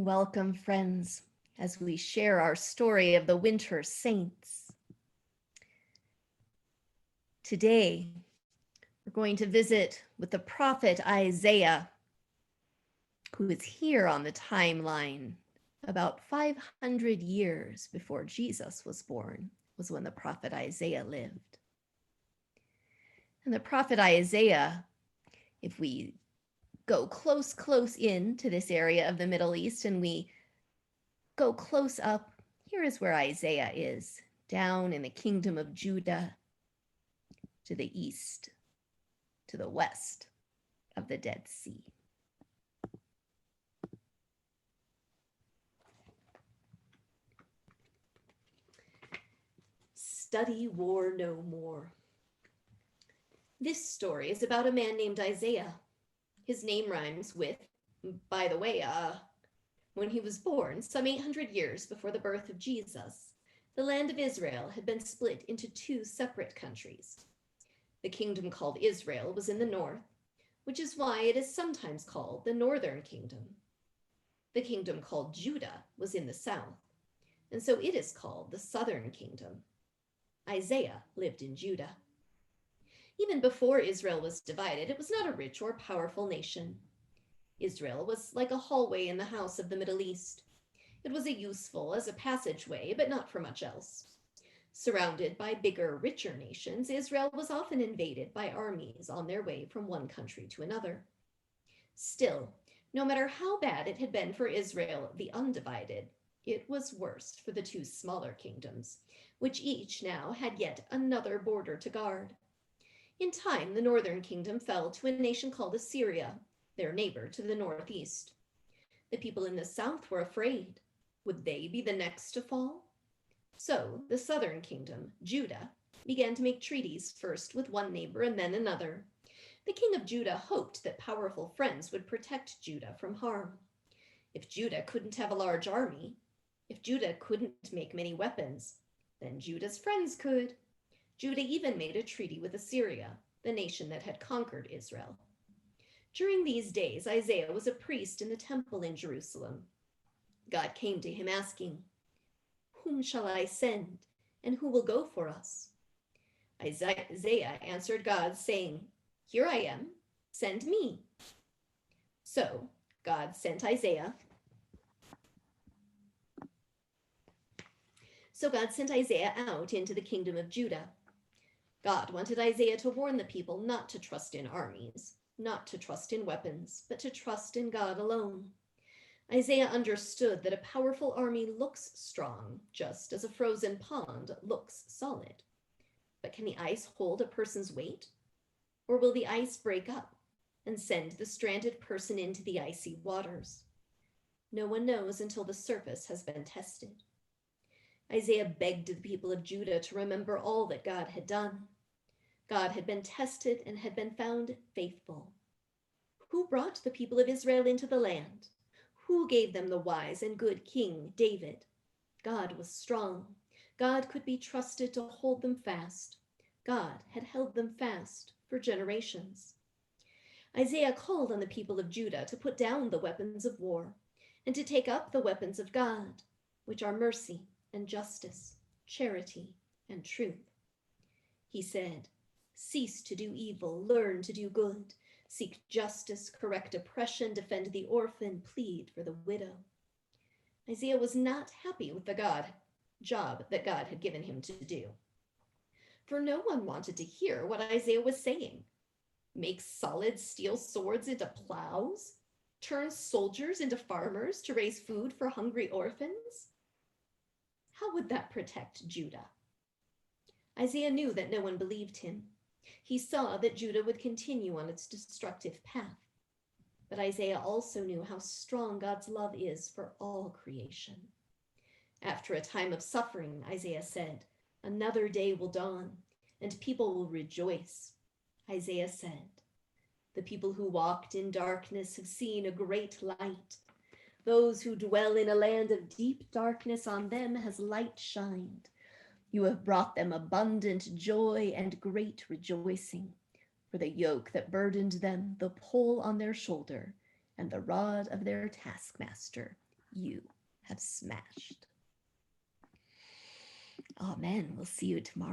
Welcome, friends, as we share our story of the winter saints. Today, we're going to visit with the prophet Isaiah, who is here on the timeline about 500 years before Jesus was born, was when the prophet Isaiah lived. And the prophet Isaiah, if we go close in to this area of the Middle East and we go close up, here is where Isaiah is, down in the kingdom of Judah, to the east, to the west of the Dead Sea. Study war no more. This story is about a man named Isaiah. His name rhymes with, by the way, when he was born, some 800 years before the birth of Jesus, the land of Israel had been split into two separate countries. The kingdom called Israel was in the north, which is why it is sometimes called the Northern Kingdom. The kingdom called Judah was in the south, and so it is called the Southern Kingdom. Isaiah lived in Judah. Even before Israel was divided, it was not a rich or powerful nation. Israel was like a hallway in the house of the Middle East. It was useful as a passageway, but not for much else. Surrounded by bigger, richer nations, Israel was often invaded by armies on their way from one country to another. Still, no matter how bad it had been for Israel, the undivided, it was worse for the two smaller kingdoms, which each now had yet another border to guard. In time, the northern kingdom fell to a nation called Assyria, their neighbor to the northeast. The people in the south were afraid. Would they be the next to fall? So the southern kingdom, Judah, began to make treaties, first with one neighbor and then another. The king of Judah hoped that powerful friends would protect Judah from harm. If Judah couldn't have a large army, if Judah couldn't make many weapons, then Judah's friends could. Judah even made a treaty with Assyria, the nation that had conquered Israel. During these days, Isaiah was a priest in the temple in Jerusalem. God came to him asking, "Whom shall I send, and who will go for us?" Isaiah answered God, saying, "Here I am, send me." So God sent Isaiah out into the kingdom of Judah. God wanted Isaiah to warn the people not to trust in armies, not to trust in weapons, but to trust in God alone. Isaiah understood that a powerful army looks strong, just as a frozen pond looks solid. But can the ice hold a person's weight? Or will the ice break up and send the stranded person into the icy waters? No one knows until the surface has been tested. Isaiah begged the people of Judah to remember all that God had done. God had been tested and had been found faithful. Who brought the people of Israel into the land? Who gave them the wise and good King David? God was strong. God could be trusted to hold them fast. God had held them fast for generations. Isaiah called on the people of Judah to put down the weapons of war and to take up the weapons of God, which are mercy and justice, charity and truth. He said, "Cease to do evil, learn to do good. Seek justice, correct oppression, defend the orphan, plead for the widow." Isaiah was not happy with the job that God had given him to do. For no one wanted to hear what Isaiah was saying. Make solid steel swords into plows? Turn soldiers into farmers to raise food for hungry orphans? How would that protect Judah? Isaiah knew that no one believed him. He saw that Judah would continue on its destructive path. But Isaiah also knew how strong God's love is for all creation. After a time of suffering, Isaiah said, "Another day will dawn, and people will rejoice." Isaiah said, "The people who walked in darkness have seen a great light. Those who dwell in a land of deep darkness, on them has light shined. You have brought them abundant joy and great rejoicing. For the yoke that burdened them, the pole on their shoulder, and the rod of their taskmaster, you have smashed. Amen. We'll see you tomorrow.